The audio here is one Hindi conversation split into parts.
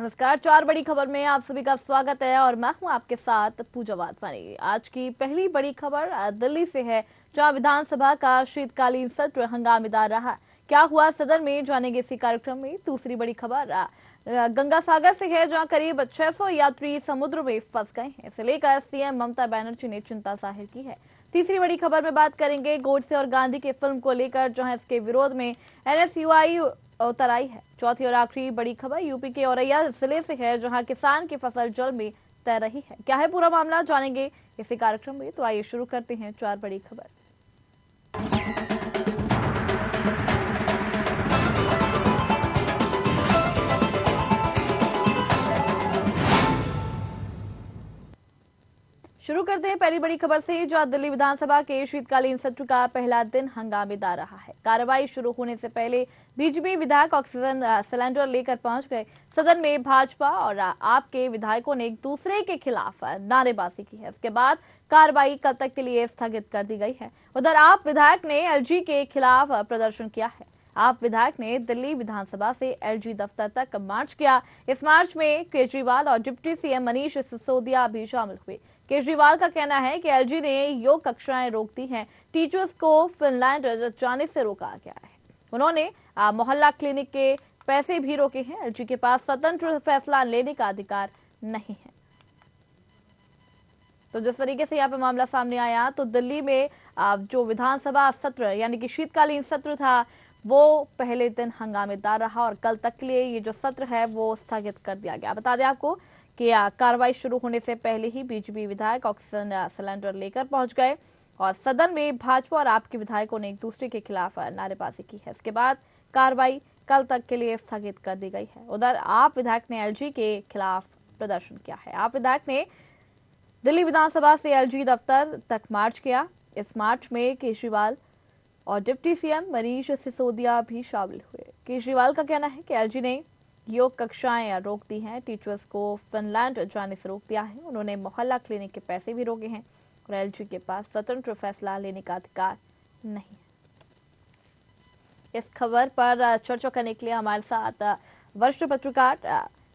नमस्कार। चार बड़ी खबर में आप सभी का स्वागत है और मैं हूं आपके साथ पूजा वाधवानी। आज की पहली बड़ी खबर दिल्ली से है, जहां विधानसभा का शीतकालीन सत्र हंगामेदार रहा। क्या हुआ सदन में, जानेंगे इसी कार्यक्रम में। दूसरी बड़ी खबर गंगा सागर से है, जहां करीब 600 यात्री समुद्र में फंस गए हैं। इसे लेकर सीएम ममता बनर्जी ने चिंता जाहिर की है। तीसरी बड़ी खबर में बात करेंगे गोडसे और गांधी के फिल्म को लेकर, जहां इसके विरोध में एनएसयूआई उतर आई है। चौथी और आखिरी बड़ी खबर यूपी के औरैया जिले से है, जहां किसान की फसल जल में तैर रही है। क्या है पूरा मामला, जानेंगे इसी कार्यक्रम में। तो आइए शुरू करते हैं चार बड़ी खबर। शुरू करते हैं पहली बड़ी खबर से, जो दिल्ली विधानसभा के शीतकालीन सत्र का पहला दिन हंगामेदार रहा है। कार्रवाई शुरू होने से पहले बीजेपी विधायक ऑक्सीजन सिलेंडर लेकर पहुंच गए। सदन में भाजपा और आप के विधायकों ने एक दूसरे के खिलाफ नारेबाजी की है। इसके बाद कार्रवाई कल तक के लिए स्थगित कर दी गई है। उधर आप विधायक ने एलजी के खिलाफ प्रदर्शन किया है। आप विधायक ने दिल्ली विधानसभा से एलजी दफ्तर तक मार्च किया। इस मार्च में केजरीवाल और डिप्टी सीएम मनीष सिसोदिया भी शामिल हुए। केजरीवाल का कहना है कि एलजी ने योग कक्षाएं रोक दी हैं, टीचर्स को फिनलैंड जाने से रोका गया है। उन्होंने मोहल्ला क्लिनिक के पैसे भी रोके हैं। एलजी के पास स्वतंत्र फैसला लेने का अधिकार नहीं है। तो जिस तरीके से यहाँ पे मामला सामने आया, तो दिल्ली में जो विधानसभा सत्र यानी कि शीतकालीन सत्र था, वो पहले दिन हंगामेदार रहा और कल तक के लिए ये जो सत्र है वो स्थगित कर दिया गया। बता दें आपको कि कार्रवाई शुरू होने से पहले ही बीजेपी विधायक ऑक्सीजन सिलेंडर लेकर पहुंच गए और सदन में भाजपा और आपके विधायकों ने एक दूसरे के खिलाफ नारेबाजी की है। इसके बाद कार्रवाई कल तक के लिए स्थगित कर दी गई है। उधर आप विधायक ने एलजी के खिलाफ प्रदर्शन किया है। आप विधायक ने दिल्ली विधानसभा से एलजी दफ्तर तक मार्च किया। इस मार्च में केजरीवाल और डिप्टी सीएम मनीष सिसोदिया भी शामिल हुए। केजरीवाल का कहना है कि एलजी ने योग कक्षाएं रोक दी हैं, टीचर्स को फिनलैंड जाने से रोक दिया है। उन्होंने मोहल्ला क्लिनिक के पैसे भी रोके हैं और एलजी के पास स्वतंत्र फैसला लेने का अधिकार नहीं है। इस खबर पर चर्चा करने के लिए हमारे साथ वरिष्ठ पत्रकार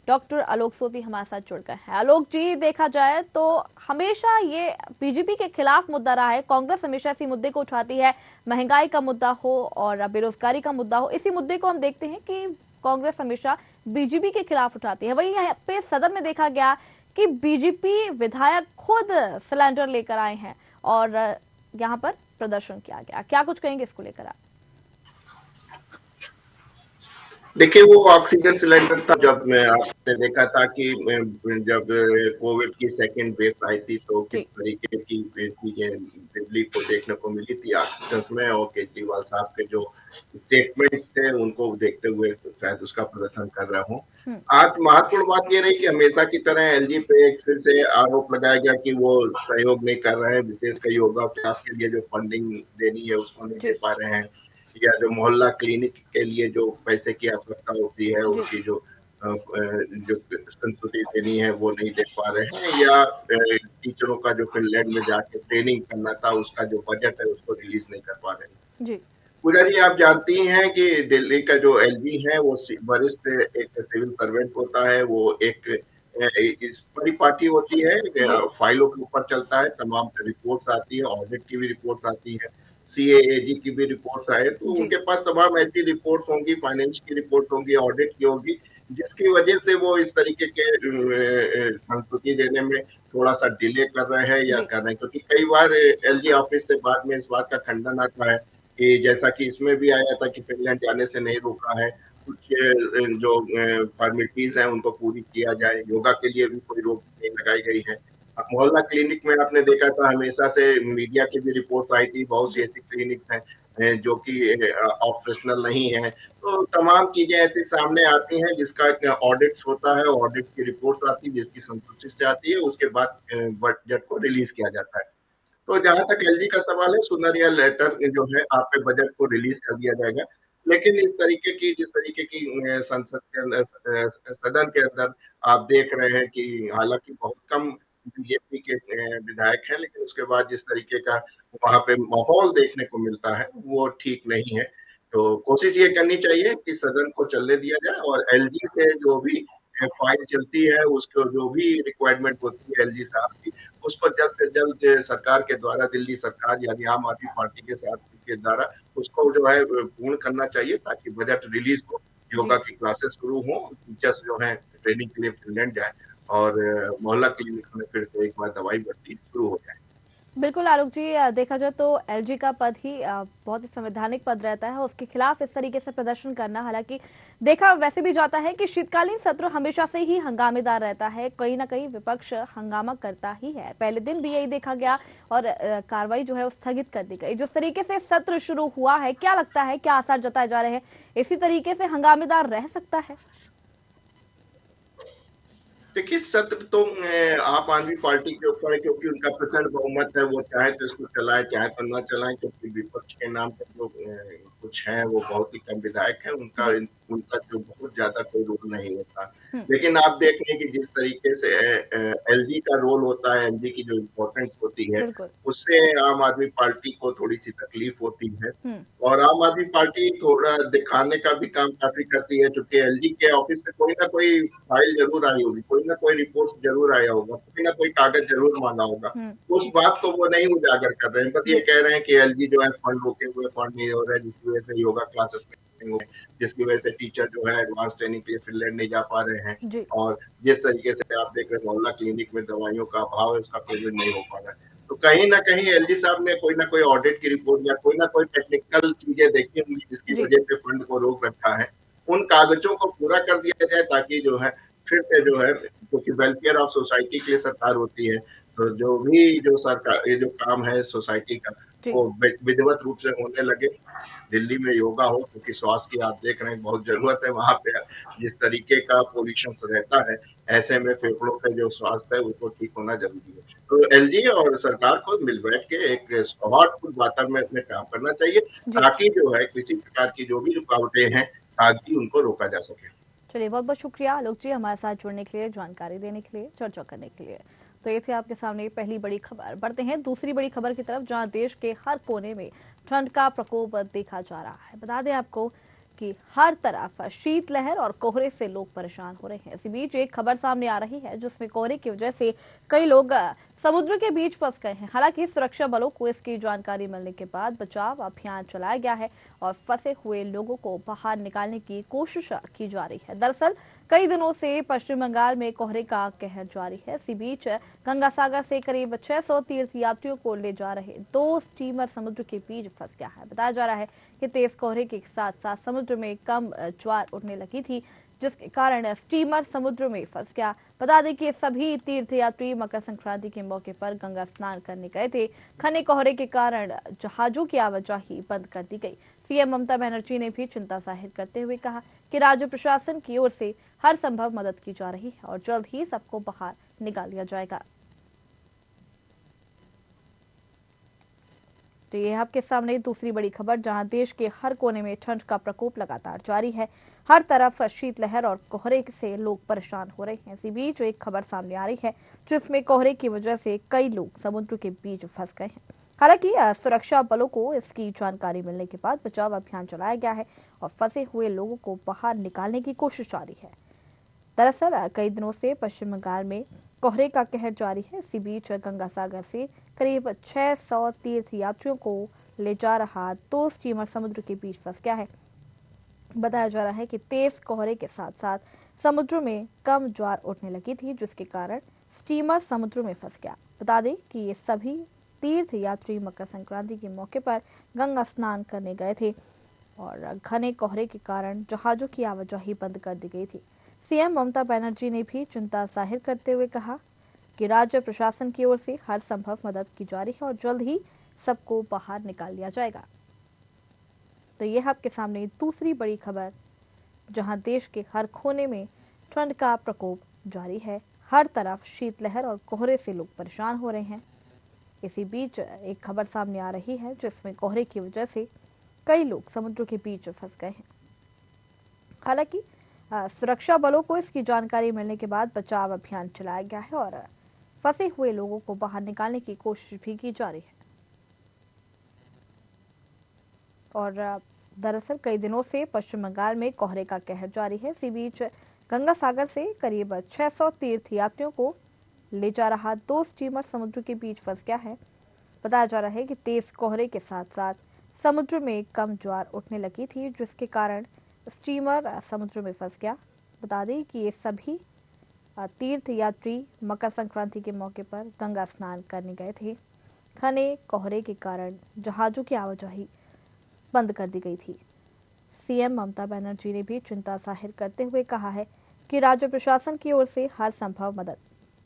डॉक्टर आलोक सोती हमारे साथ जुड़ गए हैं। आलोक जी, देखा जाए तो हमेशा ये बीजेपी के खिलाफ मुद्दा रहा है। कांग्रेस हमेशा इसी मुद्दे को उठाती है, महंगाई का मुद्दा हो और बेरोजगारी का मुद्दा हो। इसी मुद्दे को हम देखते हैं कि कांग्रेस हमेशा बीजेपी के खिलाफ उठाती है। वहीं यहाँ पे सदन में देखा गया कि बीजेपी विधायक खुद सिलेंडर लेकर आए हैं और यहाँ पर प्रदर्शन किया गया। क्या कुछ कहेंगे इसको लेकर आप? देखिए, वो ऑक्सीजन सिलेंडर था। जब आपने देखा था कि जब कोविड की सेकेंड वेव आई थी, तो किस तरीके की चीजें दिल्ली को देखने को मिली थी ऑक्सीजन में, और केजरीवाल साहब के जो स्टेटमेंट्स थे उनको देखते हुए शायद उसका प्रदर्शन कर रहा हूँ। आज महत्वपूर्ण बात ये रही कि हमेशा की तरह एलजी पे एक फिर से आरोप लगाया गया कि वो सहयोग नहीं कर रहे हैं, विशेषकर योगाभ्यास के लिए जो फंडिंग देनी है उसको नहीं दे पा रहे हैं, या जो मोहल्ला क्लिनिक के लिए जो पैसे की आवश्यकता होती है उसकी जो संतुष्टि देनी है वो नहीं दे पा रहे हैं, या टीचरों का जो फिनलैंड में जाके ट्रेनिंग करना था उसका जो बजट है उसको रिलीज नहीं कर पा रहे हैं। पूजा जी, आप जानती हैं कि दिल्ली का जो एलजी है वो वरिष्ठ एक सिविल सर्वेंट होता है। वो एक इस परिपाटी होती है, फाइलों के ऊपर चलता है, तमाम रिपोर्ट्स आती है, ऑडिट की भी रिपोर्ट्स आती है, सीएएजी की भी रिपोर्ट्स आए, तो उनके पास तमाम ऐसी रिपोर्ट्स होंगी, फाइनेंस की रिपोर्ट्स होंगी, ऑडिट की होगी, जिसकी वजह से वो इस तरीके के संस्तुति देने में थोड़ा सा डिले कर रहे हैं या कर रहे हैं। क्योंकि कई बार एलजी ऑफिस से बाद में इस बात का खंडन आता है कि जैसा कि इसमें भी आया था कि फिनलैंड जाने से नहीं रोका है, कुछ जो फॉर्मेलिटीज हैं उनको पूरी किया जाए, योगा के लिए भी कोई रोक नहीं लगाई गई है। मोहल्ला क्लिनिक में आपने देखा था, हमेशा से मीडिया की भी रिपोर्ट्स आई थी, बहुत सी ऐसी क्लिनिक्स हैं जो कि ऑपरेशनल नहीं है। तो तमाम चीजें ऐसी सामने आती हैं जिसका ऑडिट्स होता है, ऑडिट्स की रिपोर्ट्स आती है, जिसकी संतुष्टि से आती है, उसके बाद बजट को रिलीज किया जाता है। तो जहां तक एलजी का सवाल है, सुनर या लेटर जो है आपके बजट को रिलीज कर दिया जाएगा। लेकिन इस तरीके की जिस तरीके की संसद के अंदर सदन के अंदर आप देख रहे हैं कि हालांकि बहुत कम बीजेपी के विधायक हैं, लेकिन उसके बाद जिस तरीके का वहां पे माहौल देखने को मिलता है वो ठीक नहीं है। तो कोशिश ये करनी चाहिए कि सदन को चलने दिया जाए और एलजी से जो भी फाइल चलती है, उसको जो भी रिक्वायरमेंट होती है एलजी साहब की, उसको जल्द से जल्द सरकार के द्वारा, दिल्ली सरकार यानी आम आदमी पार्टी के साथ के द्वारा उसको जो है पूर्ण करना चाहिए, ताकि बजट रिलीज हो, योगा जी की क्लासेस शुरू हो, टीचर्स जो है ट्रेनिंग के लिए फिनलैंड जाए और मोहल्ला क्लिनिक में फिर से एक बार दवाई भर्ती शुरू हो जाए। बिल्कुल आलोक जी, देखा जाए तो एलजी का पद ही बहुत ही संवैधानिक पद रहता है। उसके खिलाफ इस तरीके से प्रदर्शन करना, हालांकि देखा वैसे भी जाता है कि शीतकालीन सत्र हमेशा से ही हंगामेदार रहता है, कहीं ना कहीं विपक्ष हंगामा करता ही है। पहले दिन भी यही देखा गया और कार्रवाई जो है वो स्थगित कर दी गई। जिस तरीके से सत्र शुरू हुआ है, क्या लगता है, क्या आसार जताए जा रहे हैं, इसी तरीके से हंगामेदार रह सकता है? देखिए, सत्र तो आप आदमी पार्टी के ऊपर है, क्योंकि उनका प्रचंड बहुमत है, वो चाहे तो इसको चलाए चाहे तो ना चलाएं, क्योंकि विपक्ष के नाम पर जो कुछ है वो बहुत ही कम विधायक है, उनका जी। उनका जो बहुत ज्यादा कोई रोल नहीं होता। हम्म। लेकिन आप देख लें कि जिस तरीके से एलजी का रोल होता है, एलजी की जो इम्पोर्टेंस होती है, बिल्कुल। उससे आम आदमी पार्टी को थोड़ी सी तकलीफ होती है। हम्म। और आम आदमी पार्टी थोड़ा दिखाने का भी काम काफी करती है, क्योंकि एलजी के ऑफिस से कोई ना कोई फाइल जरूर आई होगी, कोई ना कोई रिपोर्ट जरूर आया होगा, कोई ना कोई कागज जरूर मांगा होगा। हम्म। उस बात को वो नहीं उजागर कर रहे हैं, बस ये जी कह रहे हैं कि एलजी जो है फंड रोके हुए, फंड नहीं हो रहा है, जिसकी वजह से योगा क्लासेस नहीं हो रहे, जिसकी वजह से टीचर जो है एडवांस ट्रेनिंग के लिए फिनलैंड नहीं जा पा रहे हैं। जी। और जिस तरीके से आप देख रहे हैं मोहल्ला क्लिनिक में दवाइयों का अभाव है, उसका पेमेंट नहीं हो पा रहा है। तो कहीं ना कहीं एलजी साहब ने कोई ना कोई ऑडिट की रिपोर्ट या कोई ना कोई टेक्निकल चीजें देखी होंगी, जिसकी जी वजह से फंड को रोक रखा है। उन कागजों को पूरा कर दिया जाए, ताकि जो है फिर से जो है, क्योंकि वेलफेयर ऑफ सोसाइटी के लिए सरकार होती है, तो जो भी जो सरकार ये जो काम है सोसाइटी का, जी। वो विधिवत रूप से होने लगे। दिल्ली में योगा हो, क्योंकि स्वास्थ्य की आप देख रहे हैं बहुत जरूरत है वहां पे। जिस तरीके का पोल्यूशन रहता है, ऐसे में फेफड़ों का जो स्वास्थ्य है उसको ठीक होना जरूरी है। तो एलजी और सरकार को मिल बैठ के एक सौहार्दपूर्ण वातावरण में काम करना चाहिए, जी। ताकि जो है किसी प्रकार की जो भी रुकावटें हैं, ताकि उनको रोका जा सके। चलिए, बहुत बहुत शुक्रिया आलोक जी, हमारे साथ जुड़ने के लिए, जानकारी देने के लिए, चर्चा करने के लिए। तो ये थी आपके सामने पहली बड़ी खबर। बढ़ते हैं दूसरी बड़ी खबर की तरफ, जहां देश के हर कोने में ठंड का प्रकोप देखा जा रहा है। बता दें आपको कि हर तरफ शीतलहर और कोहरे से लोग परेशान हो रहे हैं। इसी बीच एक खबर सामने आ रही है जिसमें कोहरे की वजह से कई लोग समुद्र के बीच फंस गए हैं। हालांकि सुरक्षा बलों को इसकी जानकारी मिलने के बाद बचाव अभियान चलाया गया है और फंसे हुए लोगों को बाहर निकालने की कोशिश की जा रही है। दरअसल कई दिनों से पश्चिम बंगाल में कोहरे का कहर जारी है। इसी बीच गंगासागर से करीब 600 तीर्थ यात्रियों को ले जा रहे 2 स्टीमर समुद्र के बीच फंस गया है। बताया जा रहा है कि तेज कोहरे के साथ साथ समुद्र में कम ज्वार उठने लगी थी, जिसके कारण स्टीमर समुद्र में फंस गया। बता दें कि सभी तीर्थयात्री मकर संक्रांति के मौके पर गंगा स्नान करने गए थे। घने कोहरे के कारण जहाजों की आवाजाही बंद कर दी गई। सीएम ममता बनर्जी ने भी चिंता जाहिर करते हुए कहा कि राज्य प्रशासन की ओर से हर संभव मदद की जा रही है और जल्द ही सबको बाहर निकाल लिया जाएगा। तो ये आपके सामने दूसरी बड़ी खबर, जहां देश के हर कोने में ठंड का प्रकोप लगातार जारी है। हर तरफ शीतलहर और कोहरे से लोग परेशान हो रहे हैं। इसी बीच एक खबर सामने आ रही है जिसमें कोहरे की वजह से कई लोग समुद्र के बीच फंस गए हैं। हालांकि सुरक्षा बलों को इसकी जानकारी मिलने के बाद बचाव अभियान चलाया गया है और फंसे हुए लोगों को बाहर निकालने की कोशिश जारी है। दरअसल कई दिनों से पश्चिम बंगाल में कोहरे का कहर जारी है। इसी बीच गंगासागर से करीब 600 तीर्थ यात्रियों को ले जा रहा 2 स्टीमर समुद्र के बीच फंस गया है। बताया जा रहा है कि तेज कोहरे के साथ साथ समुद्र में कम ज्वार उठने लगी थी, जिसके कारण स्टीमर समुद्र में फंस गया। बता दें कि ये सभी तीर्थ यात्री मकर संक्रांति के मौके पर गंगा स्नान करने गए थे और घने कोहरे के कारण जहाजों की आवाजाही बंद कर दी गई थी। सीएम ममता बनर्जी ने भी चिंता जाहिर करते हुए कहा कि राज्य प्रशासन की ओर से हर संभव मदद की जा रही है और जल्द ही सबको बाहर निकाल लिया जाएगा। तो यह आपके सामने दूसरी बड़ी खबर, जहां देश के हर कोने में ठंड का प्रकोप जारी है। हर तरफ शीतलहर और कोहरे से लोग परेशान हो रहे हैं। इसी बीच एक खबर सामने आ रही है जिसमें कोहरे की वजह से कई लोग समुद्र के बीच फंस गए हैं। हालांकि सुरक्षा बलों को इसकी जानकारी मिलने के बाद बचाव अभियान चलाया गया है और फंसे हुए लोगों को बाहर निकालने की कोशिश भी की जा रही है। और दरअसल कई दिनों से पश्चिम बंगाल में कोहरे का कहर जारी है। इसी बीच गंगा सागर से करीब 600 तीर्थ यात्रियों को ले जा रहा 2 स्टीमर समुद्र के बीच फंस गया है। बताया जा रहा है कि तेज कोहरे के साथ साथ समुद्र में कम ज्वार उठने लगी थी, जिसके कारण स्टीमर समुद्र में फंस गया। बता दें कि ये सभी तीर्थ यात्री मकर संक्रांति के मौके पर गंगा स्नान करने गए थे। घने कोहरे के कारण जहाजों की आवाजाही बंद कर दी गई थी। सीएम ममता बनर्जी ने भी चिंता जाहिर करते हुए कहा है कि राज्य प्रशासन की ओर से हर संभव मदद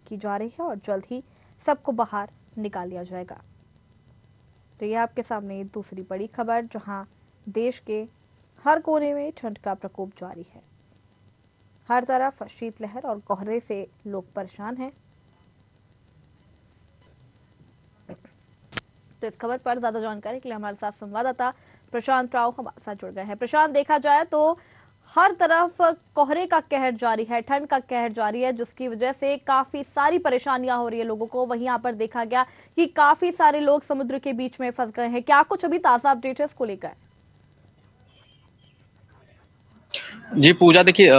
की जा रही है और जल्द ही सबको बाहर निकाल लिया जाएगा। तो यह आपके सामने दूसरी बड़ी खबर, जहां देश के हर कोने में ठंड का प्रकोप जारी है। हर तरफ शीतलहर और कोहरे से लोग परेशान हैं। तो इस खबर पर ज्यादा जानकारी के लिए हमारे साथ संवाददाता प्रशांत राव हमारे साथ जुड़ गए हैं। प्रशांत, देखा जाए तो हर तरफ कोहरे का कहर जारी है, ठंड का कहर जारी है, जिसकी वजह से काफी सारी परेशानियां हो रही है लोगों को। वहीं यहाँ पर देखा गया कि काफी सारे लोग समुद्र के बीच में फंस गए हैं। क्या कुछ अभी ताजा अपडेट है इसको लेकर? जी पूजा, देखिए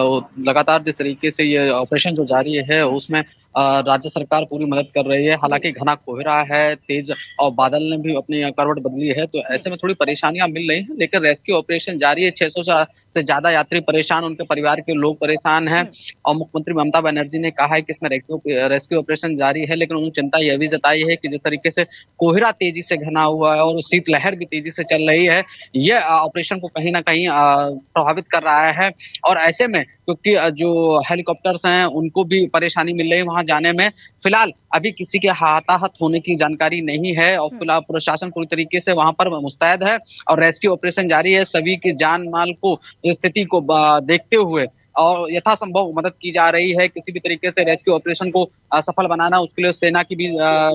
लगातार जिस तरीके से ये ऑपरेशन जो जारी है उसमें राज्य सरकार पूरी मदद कर रही है। हालांकि घना कोहरा है, तेज और बादल ने भी अपनी करवट बदली है, तो ऐसे में थोड़ी परेशानियां मिल रही हैं, लेकिन रेस्क्यू ऑपरेशन जारी है। 600 से ज्यादा यात्री परेशान, उनके परिवार के लोग परेशान हैं। और मुख्यमंत्री ममता बनर्जी ने कहा है कि इसमें रेस्क्यू ऑपरेशन जारी है, लेकिन उन्होंने चिंता यह भी जताई है कि जिस तरीके से कोहरा तेजी से घना हुआ है और शीतलहर भी तेजी से चल रही है, ये ऑपरेशन को कहीं ना कहीं प्रभावित कर रहा है। और ऐसे में क्योंकि जो हेलीकॉप्टर्स हैं उनको भी परेशानी मिल रही है वहां जाने में। फिलहाल अभी किसी के हताहत होने की जानकारी नहीं है और फिलहाल प्रशासन पूरी तरीके से वहां पर मुस्तैद है और रेस्क्यू ऑपरेशन जारी है। सभी की जान माल को, स्थिति को देखते हुए और यथासंभव मदद की जा रही है। किसी भी तरीके से रेस्क्यू ऑपरेशन को सफल बनाना, उसके लिए सेना की भी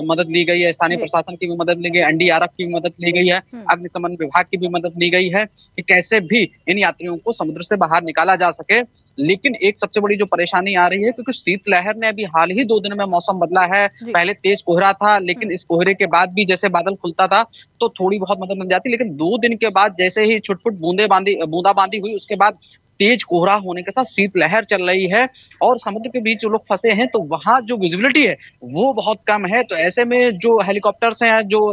मदद ली गई है, स्थानीय प्रशासन की भी मदद ली गई है, एनडीआरएफ की भी मदद ली गई है, अग्निशमन विभाग की भी मदद ली गई है कि कैसे भी इन यात्रियों को समुद्र से बाहर निकाला जा सके। लेकिन एक सबसे बड़ी जो परेशानी आ रही है, क्योंकि शीतलहर ने अभी हाल ही 2 दिन में मौसम बदला है। पहले तेज कोहरा था, लेकिन इस कोहरे के बाद भी जैसे बादल खुलता था तो थोड़ी बहुत मदद मिल जाती, लेकिन 2 दिन के बाद जैसे ही छुटपुट बूंदाबांदी हुई, उसके बाद तेज कोहरा होने के साथ शीतलहर चल रही है और समुद्र के बीच जो लोग फंसे हैं तो वहां जो विजिबिलिटी है वो बहुत कम है। तो ऐसे में जो हेलीकॉप्टर्स हैं, जो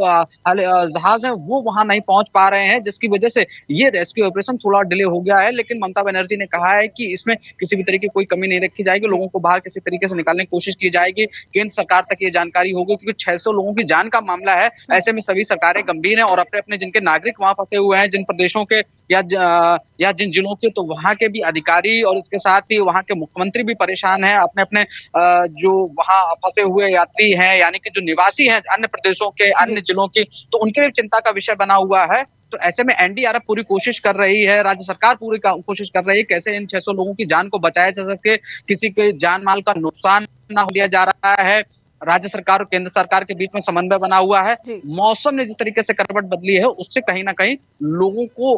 जहाज हैं, वो वहां नहीं पहुंच पा रहे हैं, जिसकी वजह से ये रेस्क्यू ऑपरेशन थोड़ा डिले हो गया है। लेकिन ममता बनर्जी ने कहा है कि इसमें किसी भी तरीके की कोई कमी नहीं रखी जाएगी, लोगों को बाहर किसी तरीके से निकालने की कोशिश की जाएगी। केंद्र सरकार तक ये जानकारी होगी, क्योंकि 600 लोगों की जान का मामला है। ऐसे में सभी सरकारें गंभीर हैं और अपने अपने जिनके नागरिक वहां फंसे हुए हैं, जिन प्रदेशों के या जिन जिलों के, तो वहां के भी अधिकारी और इसके साथ ही वहां के मुख्यमंत्री भी परेशान हैं। अपने अपने जो वहां फंसे हुए यात्री हैं, यानी कि जो निवासी हैं अन्य प्रदेशों के, अन्य जिलों के, तो उनके लिए चिंता का विषय बना हुआ है। तो ऐसे में एनडीआरएफ पूरी कोशिश कर रही है, राज्य सरकार पूरी कोशिश कर रही है कैसे इन 600 लोगों की जान को बचाया जा सके, किसी के जान माल का नुकसान न दिया जा रहा है। राज्य सरकार और केंद्र सरकार के बीच में समन्वय बना हुआ है। मौसम ने जिस तरीके से करवट बदली है, उससे कहीं ना कहीं लोगों को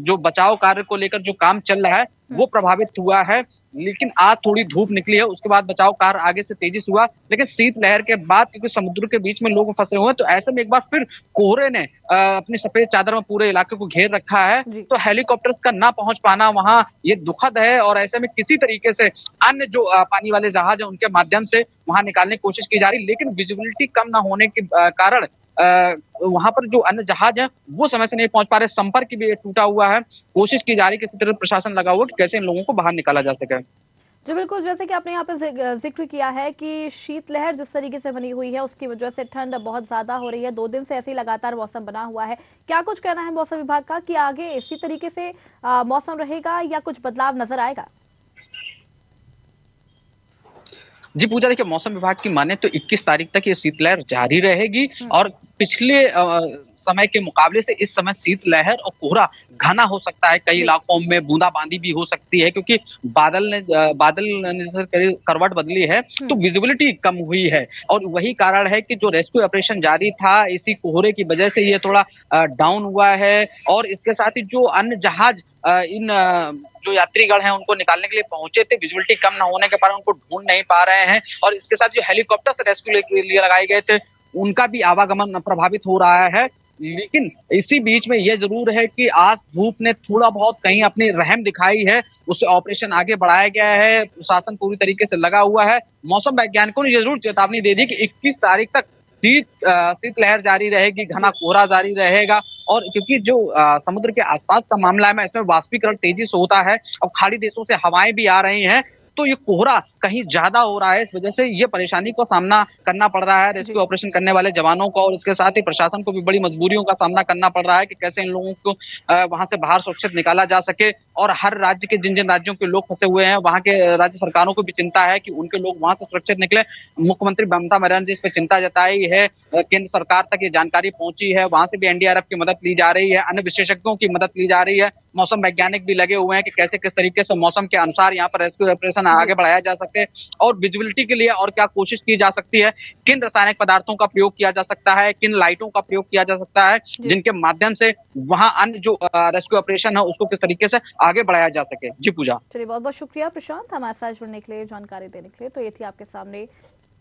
जो बचाव कार्य को लेकर जो काम चल रहा है वो प्रभावित हुआ है। लेकिन आज थोड़ी धूप निकली है, उसके बाद बचाव कार्य आगे से तेजी से हुआ। लेकिन शीतलहर के बाद क्योंकि समुद्र के बीच में लोग फंसे हुए हैं, तो ऐसे में एक बार फिर कोहरे ने अपनी सफेद चादर में पूरे इलाके को घेर रखा है। तो हेलीकॉप्टर्स का ना पहुंच पाना वहां ये दुखद है और ऐसे में किसी तरीके से अन्य जो पानी वाले जहाज है उनके माध्यम से वहां निकालने की कोशिश की जा रही, लेकिन विजिबिलिटी कम ना होने के कारण वहां पर जो अन्य जहाज है वो समय से नहीं पहुंच पा रहे, संपर्क भी टूटा हुआ है। कोशिश की जा रही है, किसी तरह प्रशासन लगा हुआ कि कैसे इन लोगों को बाहर निकाला जा सके। जी बिल्कुल, जैसे कि आपने यहाँ पे जिक्र किया है कि शीतलहर जिस तरीके से बनी हुई है उसकी वजह से ठंड बहुत ज्यादा हो रही है। 2 दिन से ऐसे ही लगातार मौसम बना हुआ है। क्या कुछ कहना है मौसम विभाग का कि आगे इसी तरीके से मौसम रहेगा या कुछ बदलाव नजर आएगा? जी पूजा, देखिए मौसम विभाग की माने तो 21 तारीख तक ये शीतलहर जारी रहेगी और पिछले समय के मुकाबले से इस समय शीतलहर और कोहरा घना हो सकता है। कई इलाकों में बूंदाबांदी भी हो सकती है, क्योंकि बादल ने करवट बदली है तो विजिबिलिटी कम हुई है और वही कारण है कि जो रेस्क्यू ऑपरेशन जारी था इसी कोहरे की वजह से ये थोड़ा डाउन हुआ है। और इसके साथ ही जो अन्य जहाज इन जो यात्रीगण हैं उनको निकालने के लिए पहुंचे थे, विजिबिलिटी कम न होने के कारण उनको ढूंढ नहीं पा रहे हैं और इसके साथ जो हेलीकॉप्टर से रेस्क्यू के लिए लगाए गए थे उनका भी आवागमन प्रभावित हो रहा है। लेकिन इसी बीच में ये जरूर है कि आज धूप ने थोड़ा बहुत कहीं अपनी रहम दिखाई है, उससे ऑपरेशन आगे बढ़ाया गया है, प्रशासन पूरी तरीके से लगा हुआ है। मौसम वैज्ञानिकों ने जरूर चेतावनी दे दी कि 21 तारीख तक शीतलहर जारी रहेगी, घना कोहरा जारी रहेगा। और क्योंकि जो समुद्र के आसपास का मामला है, इसमें वाष्पीकरण तेजी से होता है और खाड़ी देशों से हवाएं भी आ रही हैं, तो ये कोहरा कहीं ज्यादा हो रहा है। इस वजह से ये परेशानी का सामना करना पड़ रहा है रेस्क्यू ऑपरेशन करने वाले जवानों को, और इसके साथ ही प्रशासन को भी बड़ी मजबूरियों का सामना करना पड़ रहा है कि कैसे इन लोगों को वहां से बाहर सुरक्षित निकाला जा सके। और हर राज्य के जिन जिन राज्यों के लोग फंसे हुए हैं, वहां के राज्य सरकारों को भी चिंता है कि उनके लोग वहां से सुरक्षित निकले। मुख्यमंत्री ममता बनर्जी इस पर चिंता जताई है, केंद्र सरकार तक ये जानकारी पहुंची है, वहां से भी एनडीआरएफ की मदद ली जा रही है, अन्य विशेषज्ञों की मदद ली जा रही है। मौसम वैज्ञानिक भी लगे हुए हैं कि कैसे किस तरीके से मौसम के अनुसार यहाँ पर रेस्क्यू ऑपरेशन आगे बढ़ाया जा सके, और विजिबिलिटी के लिए और क्या कोशिश की जा सकती है, किन रासायनिक पदार्थों का प्रयोग किया जा सकता है, किन लाइटों का प्रयोग किया जा सकता है, जिनके माध्यम से वहां अन्य जो रेस्क्यू ऑपरेशन है उसको किस तरीके से आगे बढ़ाया जा सके। जी पूजा। चलिए, बहुत बहुत शुक्रिया प्रशांत हमारे साथ जुड़ने के लिए, जानकारी देने के लिए। तो ये थी आपके सामने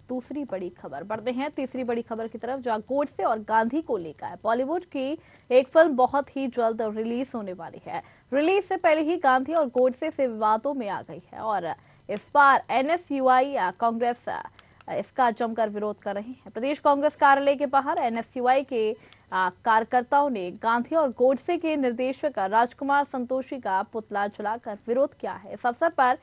दूसरी बड़ी खबर। बढ़ते हैं तीसरी बड़ी खबर की तरफ, जहां गोडसे और गांधी को लेकर है। बॉलीवुड की एक फिल्म बहुत ही जल्द रिलीज होने वाली है। रिलीज से पहले ही गांधी और गोडसे से विवादों में आ गई है, और इस बार एनएसयूआई कांग्रेस इसका जमकर विरोध कर रही है। प्रदेश कांग्रेस कार्यालय के बाहर एनएसयूआई के कार्यकर्ताओं ने गांधी और गोडसे के निर्देशक राजकुमार संतोषी का पुतला जलाकर विरोध किया है। इस अवसर पर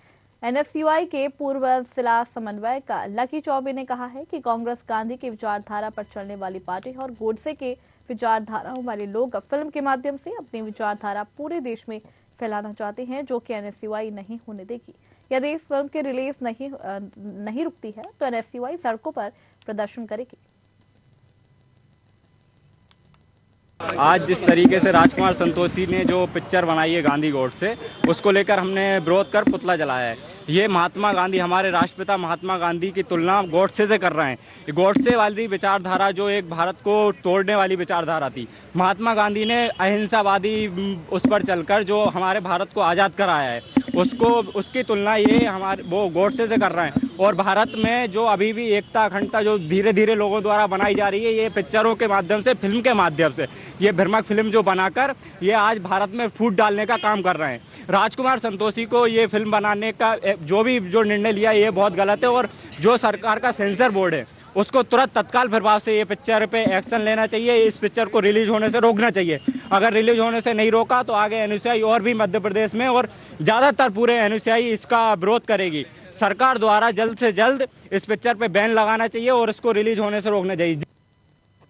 एनएसयूआई के पूर्व जिला समन्वयक लकी चौबे ने कहा है कि कांग्रेस गांधी की विचारधारा पर चलने वाली पार्टी है, और गोडसे के विचारधाराओं वाले लोग फिल्म के माध्यम से अपनी विचारधारा पूरे देश में फैलाना चाहते हैं, जो कि एनएसयूआई नहीं होने देगी। यदि इस फिल्म की रिलीज नहीं रुकती है तो एनएसयूआई सड़कों पर प्रदर्शन करेगी। आज जिस तरीके से राजकुमार संतोषी ने जो पिक्चर बनाई है गांधी गोडसे, उसको लेकर हमने विरोध कर पुतला जलाया है। ये महात्मा गांधी, हमारे राष्ट्रपिता महात्मा गांधी की तुलना गोडसे से कर रहे हैं। गोडसे वाली विचारधारा जो एक भारत को तोड़ने वाली विचारधारा थी, महात्मा गांधी ने अहिंसावादी उस पर चलकर जो हमारे भारत को आज़ाद कराया है, उसकी तुलना ये वो गोडसे से कर रहे हैं। और भारत में जो अभी भी एकता अखंडता जो धीरे धीरे लोगों द्वारा बनाई जा रही है, ये पिक्चरों के माध्यम से, फिल्म के माध्यम से, ये भ्रमक फिल्म जो बनाकर ये आज भारत में फूट डालने का काम कर रहे हैं। राजकुमार संतोषी को ये फिल्म बनाने का जो निर्णय लिया ये बहुत गलत है, और जो सरकार का सेंसर बोर्ड है उसको तुरंत तत्काल प्रभाव से ये पिक्चर पे एक्शन लेना चाहिए। इस पिक्चर को रिलीज होने से रोकना चाहिए। अगर रिलीज होने से नहीं रोका तो आगे एनएसयूआई और भी मध्य प्रदेश में और ज्यादातर पूरे एनएसयूआई इसका विरोध करेगी। सरकार द्वारा जल्द से जल्द इस पिक्चर पे बैन लगाना चाहिए और इसको रिलीज होने से रोकना चाहिए।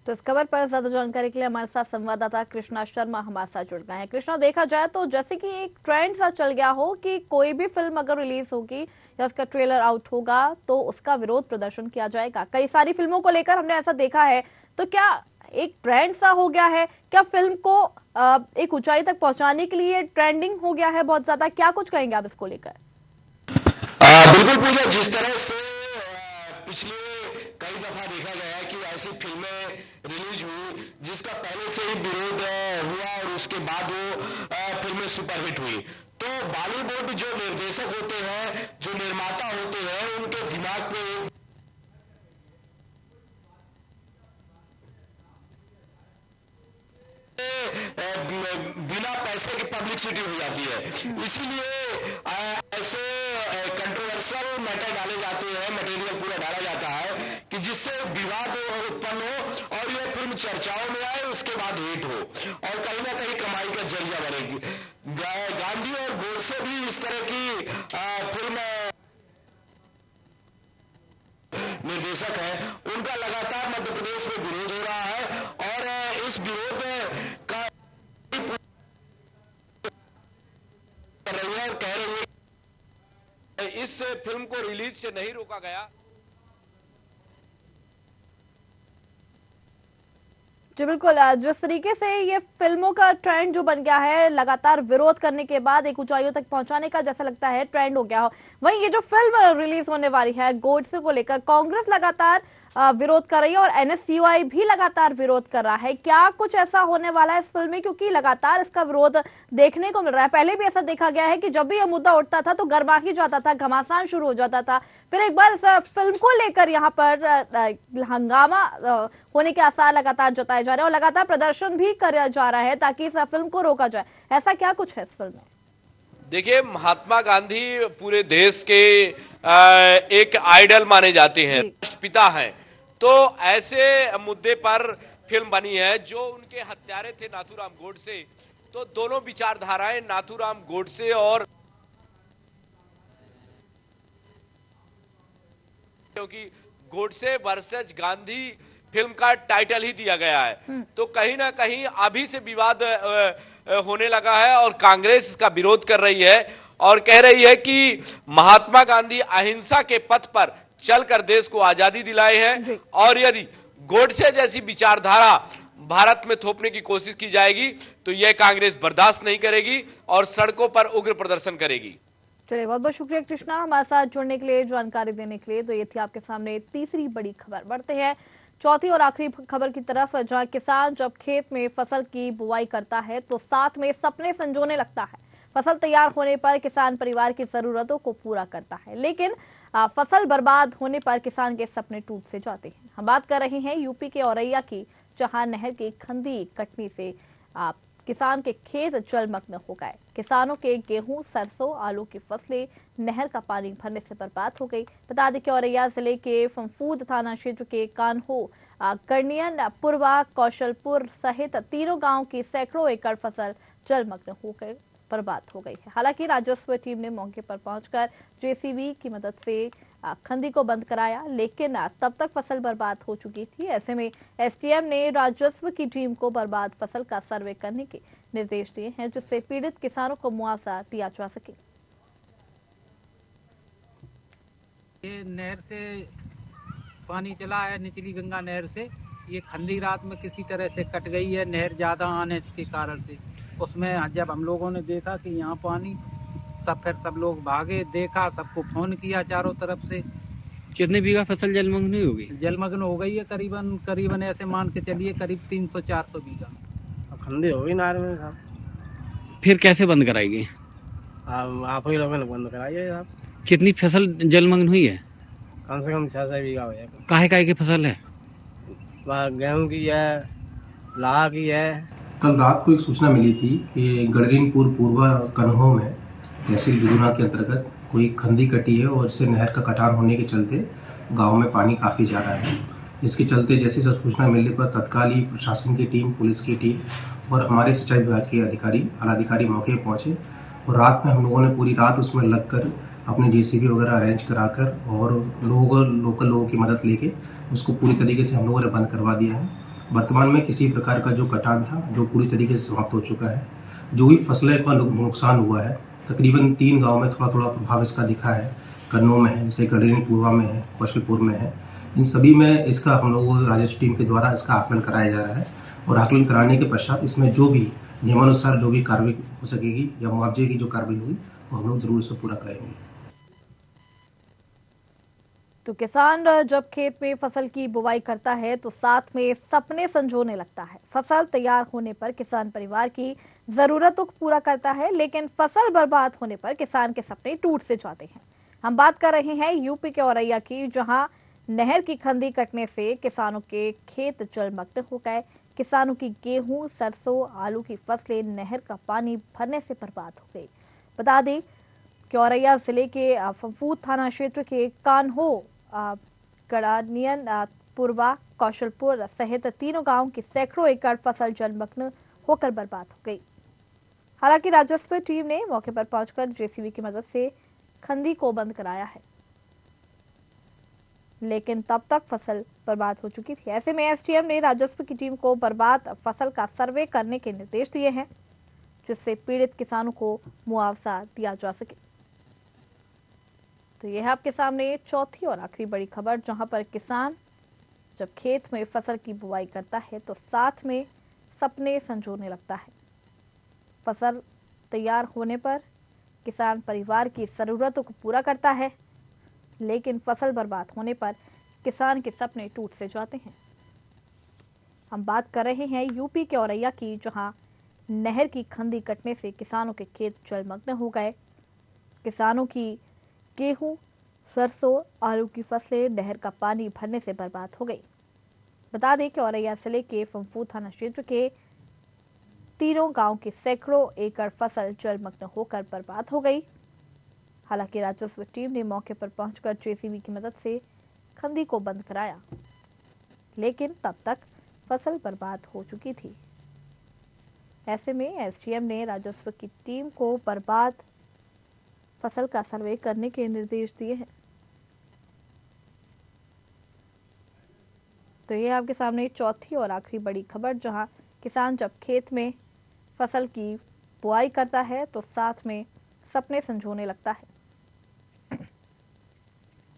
तो इस खबर पर ज्यादा जानकारी के लिए हमारे साथ संवाददाता कृष्णा शर्मा हमारे साथ जुड़ गए हैं। कृष्णा, देखा जाए तो जैसे कि एक ट्रेंड सा चल गया हो कि कोई भी फिल्म अगर रिलीज होगी या उसका ट्रेलर आउट होगा तो उसका विरोध प्रदर्शन किया जाएगा। कई सारी फिल्मों को लेकर हमने ऐसा देखा है, तो क्या एक ट्रेंड सा हो गया है? क्या फिल्म को एक ऊंचाई तक पहुंचाने के लिए ट्रेंडिंग हो गया है बहुत ज्यादा? क्या कुछ कहेंगे आप इसको लेकर? बिल्कुल पूजा, जिस तरह से पिछले कई दफा देखा गया है कि ऐसी फिल्में रिलीज हुई जिसका पहले से ही विरोध हुआ और उसके बाद वो फिल्में सुपरहिट हुई, तो बॉलीवुड जो निर्देशक होते हैं, जो निर्माता होते हैं, उनके दिमाग में बिना पैसे की पब्लिसिटी हो जाती है। इसीलिए ऐसे कंट्रोवर्शियल मैटर डाले जाते हैं, मटेरियल पूरा डाला जाता है कि जिससे विवाद उत्पन्न हो और ये फिल्म चर्चाओं में आए, उसके बाद हिट हो और कहीं ना कहीं कमाई का जरिया बनेगी। गांधी और गोडसे भी इस तरह की फिल्म निर्देशक है, उनका लगातार मध्य प्रदेश में विरोध हो रहा है और इस विरोध का कर रही है और कह रही है इस फिल्म को रिलीज से नहीं रोका गया। जी बिल्कुल, जिस तरीके से ये फिल्मों का ट्रेंड जो बन गया है, लगातार विरोध करने के बाद एक ऊंचाइयों तक पहुंचाने का जैसा लगता है ट्रेंड हो गया हो, वहीं ये जो फिल्म रिलीज होने वाली है गोडसे को लेकर, कांग्रेस लगातार विरोध कर रही है और NSCOI भी लगातार विरोध कर रहा है। क्या कुछ ऐसा होने वाला है इस फिल्म में, क्योंकि लगातार इसका विरोध देखने को मिल रहा है। पहले भी ऐसा देखा गया है कि जब भी यह मुद्दा उठता था तो गर्माही जाता था, घमासान शुरू हो जाता था, फिर एक बार इस फिल्म को लेकर यहाँ पर हंगामा होने के आसार लगातार जताए जा रहे हैं और लगातार प्रदर्शन भी किया जा रहा है ताकि इस फिल्म को रोका जाए। ऐसा क्या कुछ है इस फिल्म में? देखिए, महात्मा गांधी पूरे देश के एक आइडल माने जाते हैं, राष्ट्रपिता हैं। तो ऐसे मुद्दे पर फिल्म बनी है। जो उनके हत्यारे थे नाथूराम गोडसे, तो दोनों विचारधाराएं नाथूराम गोडसे और क्योंकि गोडसे वर्सेस गांधी फिल्म का टाइटल ही दिया गया है, तो कहीं ना कहीं अभी से विवाद होने लगा है और कांग्रेस इसका विरोध कर रही है और कह रही है कि महात्मा गांधी अहिंसा के पथ पर चलकर देश को आजादी दिलाए हैं और यदि गोडसे जैसी विचारधारा भारत में थोपने की कोशिश की जाएगी तो यह कांग्रेस बर्दाश्त नहीं करेगी और सड़कों पर उग्र प्रदर्शन करेगी। चलिए, बहुत बहुत शुक्रिया कृष्णा हमारे साथ जुड़ने के लिए, जानकारी देने के लिए। तो ये थी आपके सामने तीसरी बड़ी खबर। बढ़ते हैं चौथी और आखिरी खबर की तरफ, जहां किसान जब खेत में फसल की बुआई करता है तो साथ में सपने संजोने लगता है। फसल तैयार होने पर किसान परिवार की जरूरतों को पूरा करता है, लेकिन फसल बर्बाद होने पर किसान के सपने टूट से जाते हैं। हम बात कर रहे हैं यूपी के औरैया की, जहां नहर की खंदी कटने से किसान के खेत जलमग्न हो गए। किसानों के गेहूं, सरसों, आलू की फसलें नहर का पानी भरने से बर्बाद हो गई। बता दें कि औरैया जिले के फंफूद थाना क्षेत्र के कान्हो, कर्णियन, पूर्वा, कौशलपुर सहित तीनों गांव की सैकड़ों एकड़ फसल जलमग्न हो गई, बर्बाद हो गई है। हालांकि राजस्व टीम ने मौके पर पहुंचकर JCB की मदद से खंदी को बंद कराया, लेकिन तब तक फसल बर्बाद हो चुकी थी। ऐसे में SDM ने राजस्व की टीम को बर्बाद फसल का सर्वे करने के निर्देश दिए हैं, जिससे पीड़ित किसानों को मुआवजा दिया जा सके। ये नहर से पानी चला है, निचली गंगा नहर से। ये खंदी रात में किसी तरह से कट गई है, नहर ज्यादा आने के कारण से। उसमें जब हम लोगों ने देखा कि यहाँ पानी, तब फिर सब लोग भागे, देखा, सबको फोन किया चारों तरफ से। कितने बीघा फसल जलमग्न हुई होगी? जलमग्न हो गई है करीबन ऐसे मान के चलिए करीब 300-400 बीघा। खंदी हो गई नहर में साहब। फिर कैसे बंद कराएगी? आप ही लोगों ने बंद कराइए साहब। कितनी फसल जलमग्न हुई है? कम से कम 600 बीघा हो जाएगा। काहे की फसल है? गेहूँ की है, लाह की है। कल रात को एक सूचना मिली थी कि गढ़रिनपुर पूर्वा कन्हो में तहसील बिजुना के अंतर्गत कोई खंदी कटी है और इससे नहर का कटान होने के चलते गांव में पानी काफ़ी ज़्यादा है। इसके चलते जैसे सूचना मिलने पर तत्काल ही प्रशासन की टीम, पुलिस की टीम और हमारे सिंचाई विभाग के अधिकारी, आलाधिकारी मौके पर पहुँचे और रात में हम लोगों ने पूरी रात उसमें लगकर अपने JCB वगैरह अरेंज कराकर और लोकल लोगों की मदद लेके उसको पूरी तरीके से हम लोगों ने बंद करवा दिया है। वर्तमान में किसी प्रकार का जो कटान था जो पूरी तरीके से समाप्त हो चुका है। जो भी फसलें का नुकसान हुआ है, तकरीबन 3 गांव में थोड़ा थोड़ा प्रभाव इसका दिखा है। कन्नौ में है, जैसे गढ़रिन पूर्वा में है, कौशलपुर में है। इन सभी में इसका हम लोगों को राजस्व टीम के द्वारा इसका आकलन कराया जा रहा है और आकलन कराने के पश्चात इसमें जो भी नियमानुसार जो भी कार्रवाई हो सकेगी या मुआवजे की जो कार्रवाई होगी वो हम लोग जरूर इसे पूरा करेंगे। तो किसान जब खेत में फसल की बुवाई करता है तो साथ में सपने संजोने लगता है। फसल तैयार होने पर किसान परिवार की जरूरतों को पूरा करता है, लेकिन फसल बर्बाद होने पर किसान के सपने टूट से जाते हैं। हम बात कर रहे हैं यूपी के औरैया की, जहां नहर की खंदी कटने से किसानों के खेत जलमग्न हो गए। किसानों की गेहूं, सरसों, आलू की फसलें नहर का पानी भरने से बर्बाद हो गई। बता दें कि औरैया जिले के फंफूद थाना क्षेत्र के कान्हो, कर्णियन, पूर्वा, कौशलपुर सहित तीनों गांव की सैकड़ों एकड़ फसल जलमग्न होकर बर्बाद हो गई। हालांकि राजस्व टीम ने मौके पर पहुंचकर JCB की मदद से खंदी को बंद कराया है, लेकिन तब तक फसल बर्बाद हो चुकी थी। ऐसे में SDM ने राजस्व की टीम को बर्बाद फसल का सर्वे करने के निर्देश दिए हैं, जिससे पीड़ित किसानों को मुआवजा दिया जा सके। तो यह है आपके सामने चौथी और आखिरी बड़ी खबर, जहां पर किसान जब खेत में फसल की बुवाई करता है तो साथ में सपने संजोने लगता है। फसल तैयार होने पर किसान परिवार की जरूरतों को पूरा करता है, लेकिन फसल बर्बाद होने पर किसान के सपने टूट से जाते हैं। हम बात कर रहे हैं यूपी के औरैया की, जहां नहर की खंदी कटने से किसानों के खेत जलमग्न हो गए। किसानों की गेहूं, सरसों, आलू की फसलें नहर का पानी भरने से बर्बाद हो गई। बता दें कि औरैया जिले के फंफू थाना क्षेत्र के तीनों गांव की सैकड़ों एकड़ फसल जलमग्न होकर बर्बाद हो गई। हालांकि राजस्व टीम ने मौके पर पहुंचकर जेसीबी की मदद से खंदी को बंद कराया, लेकिन तब तक फसल बर्बाद हो चुकी थी। ऐसे में एसडीएम ने राजस्व की टीम को बर्बाद फसल का सर्वे करने के निर्देश दिए हैं। तो ये आपके सामने चौथी और आखिरी बड़ी खबर, जहां किसान जब खेत में फसल की बुआई करता है तो साथ में सपने संजोने लगता है।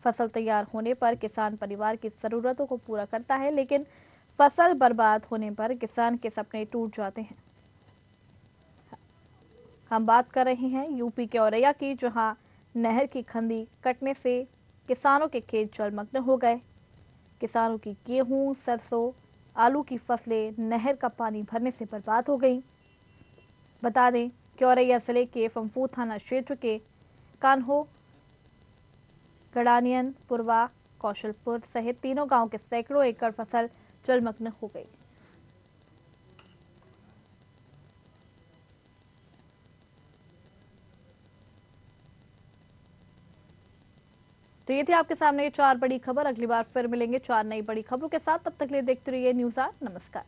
फसल तैयार होने पर किसान परिवार की जरूरतों को पूरा करता है, लेकिन फसल बर्बाद होने पर किसान के सपने टूट जाते हैं। हम बात कर रहे हैं यूपी के औरैया की, जहां नहर की खंदी कटने से किसानों के खेत जलमग्न हो गए। किसानों की गेहूं, सरसों, आलू की फसलें नहर का पानी भरने से बर्बाद हो गईं। बता दें कि औरैया जिले के फंफू थाना क्षेत्र के कान्हो, गड़ानियन, पुरवा, कौशलपुर सहित तीनों गांव के सैकड़ों एकड़ फसल जलमग्न हो गई। तो ये थी आपके सामने 4 बड़ी खबर। अगली बार फिर मिलेंगे 4 नई बड़ी खबरों के साथ। तब तक के लिए देखते रहिए न्यूज़ 8। नमस्कार।